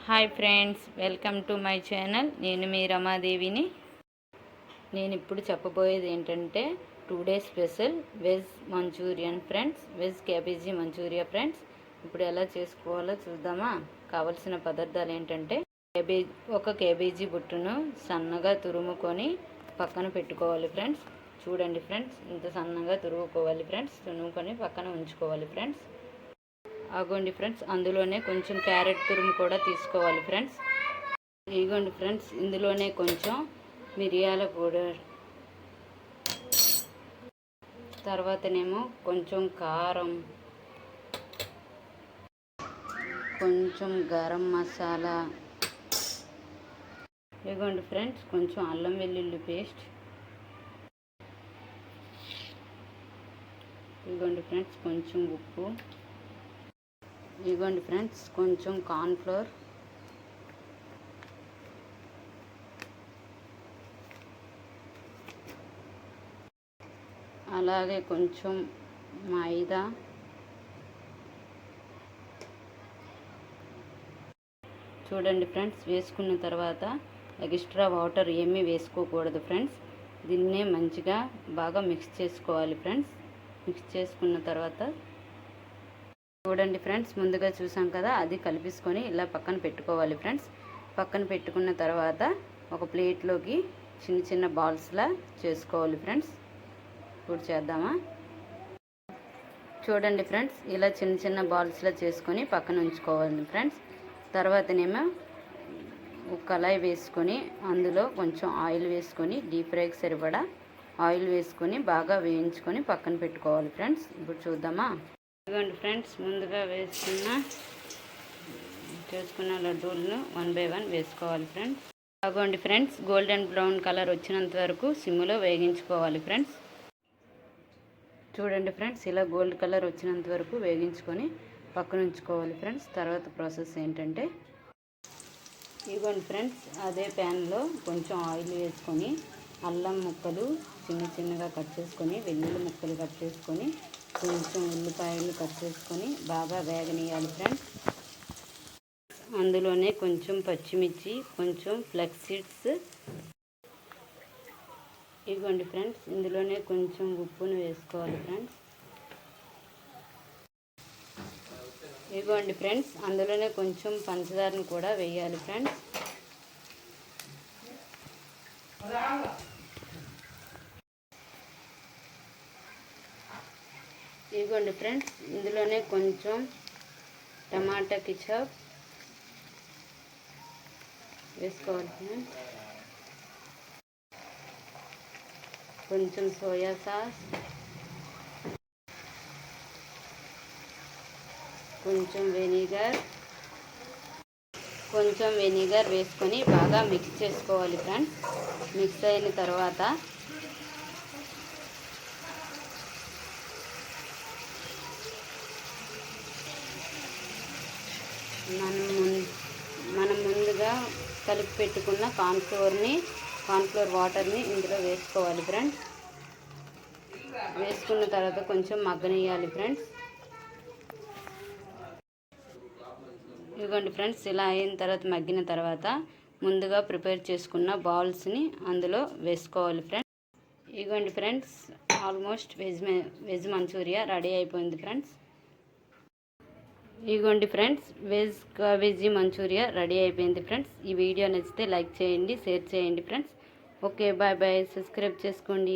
Hi friends, welcome to my channel. నేను మీ రమాదేవిని. నేను ఇప్పుడు చెప్పబోయేది ఏంటంటే 2 days special veg manchurian friends, veg cabbage manchuria friends. ఇప్పుడు ఎలా చేసుకోవాలో చూద్దామా. కావలసిన పదార్థాలు ఏంటంటే ఒక క్యాబేజీ బుట్టును సన్నగా తురుముకొని పక్కన పెట్టుకోవాలి ఫ్రెండ్స్. చూడండి ఫ్రెండ్స్, ఇంత సన్నగా తురుముకోవాలి ఫ్రెండ్స్. తురుముకొని పక్కన ఉంచుకోవాలి ఫ్రెండ్స్. ఆగోండి ఫ్రెండ్స్, అందులోనే కొంచెం క్యారెట్ తురుము కూడా తీసుకోవాలి ఫ్రెండ్స్. ఇగోండి ఫ్రెండ్స్, ఇందులోనే కొంచెం మిరియాల పౌడర్, తర్వాతనేమో కొంచెం కారం, కొంచెం గరం మసాలా, ఇగోండి ఫ్రెండ్స్ కొంచెం అల్లం వెల్లుల్లి పేస్ట్, ఇగోండి ఫ్రెండ్స్ కొంచెం ఉప్పు, ఇగోండి ఫ్రెండ్స్ కొంచెం కార్న్ఫ్లోర్, అలాగే కొంచెం మైదా, చూడండి ఫ్రెండ్స్. వేసుకున్న తర్వాత ఎక్స్ట్రా వాటర్ ఏమీ వేసుకోకూడదు ఫ్రెండ్స్. దీన్నే మంచిగా బాగా మిక్స్ చేసుకోవాలి ఫ్రెండ్స్. మిక్స్ చేసుకున్న తర్వాత చూడండి ఫ్రెండ్స్, ముందుగా చూసాం కదా, అది కలిపేసుకొని ఇలా పక్కన పెట్టుకోవాలి ఫ్రెండ్స్. పక్కన పెట్టుకున్న తర్వాత ఒక ప్లేట్లోకి చిన్న చిన్న బాల్స్లా చేసుకోవాలి ఫ్రెండ్స్. ఇప్పుడు చేద్దామా. చూడండి ఫ్రెండ్స్, ఇలా చిన్న చిన్న బాల్స్లా చేసుకొని పక్కన ఉంచుకోవాలి ఫ్రెండ్స్. తర్వాతనేమో ఒక కళాయి వేసుకొని అందులో కొంచెం ఆయిల్ వేసుకొని డీప్ ఫ్రైకి సరిపడా ఆయిల్ వేసుకొని బాగా వేయించుకొని పక్కన పెట్టుకోవాలి ఫ్రెండ్స్. ఇప్పుడు చూద్దామా. ఇదిగోండి ఫ్రెండ్స్, ముందుగా చేసుకున్న లడ్డూలను 1 by 1 వేసుకోవాలి ఫ్రెండ్స్. అగోండి ఫ్రెండ్స్, గోల్డెన్ బ్రౌన్ కలర్ వచ్చినంత వరకు సిమ్లో వేగించుకోవాలి ఫ్రెండ్స్. చూడండి ఫ్రెండ్స్, ఇలా గోల్డ్ కలర్ వచ్చినంత వరకు వేగించుకొని పక్కన ఉంచుకోవాలి ఫ్రెండ్స్. తర్వాత ప్రాసెస్ ఏంటంటే, ఇదిగోండి ఫ్రెండ్స్, అదే ప్యాన్లో కొంచెం ఆయిల్ వేసుకొని అల్లం ముక్కలు చిన్న చిన్నగా కట్ చేసుకొని, వెల్లుల్లి ముక్కలు కట్ చేసుకొని, కొంచెం ఉల్లిపాయలు కట్ చేసుకొని బాగా వేగనీయాలి ఫ్రెండ్స్. అందులోనే కొంచెం పచ్చిమిర్చి, కొంచెం ఫ్లక్స్ సీడ్స్, ఇదిగోండి ఫ్రెండ్స్, ఇందులోనే కొంచెం ఉప్పును వేసుకోవాలి ఫ్రెండ్స్. ఇదిగోండి ఫ్రెండ్స్, అందులోనే కొంచెం పంచదారను కూడా వేయాలి ఫ్రెండ్స్. ఇదిగోండి ఫ్రెండ్స్, ఇందులోనే కొంచెం టమాటా కెచప్ వేసుకోవాలి ఫ్రెండ్స్. కొంచెం సోయా సాస్, కొంచెం వెనిగర్ వేసుకొని బాగా మిక్స్ చేసుకోవాలి ఫ్రెండ్స్. మిక్స్ అయిన తర్వాత మనం ముందుగా కలిపి పెట్టుకున్న కార్న్ఫ్లోర్ వాటర్ని ఇందులో వేసుకోవాలి ఫ్రెండ్స్. వేసుకున్న తర్వాత కొంచెం మగ్గనియాలి ఫ్రెండ్స్. ఇదిగోండి ఫ్రెండ్స్, ఇలా అయిన తర్వాత మగ్గిన తర్వాత ముందుగా ప్రిపేర్ చేసుకున్న బాల్స్ని అందులో వేసుకోవాలి ఫ్రెండ్స్. ఇదిగోండి friends, almost veg manchuria ready అయిపోయింది ఫ్రెండ్స్. ఇదిగోండి friends, veg cabbage manchuria ready అయిపోయింది ఫ్రెండ్స్. ఈ వీడియో నచ్చితే లైక్ చేయండి, షేర్ చేయండి friends. Okay, bye bye. Subscribe చేసుకోండి.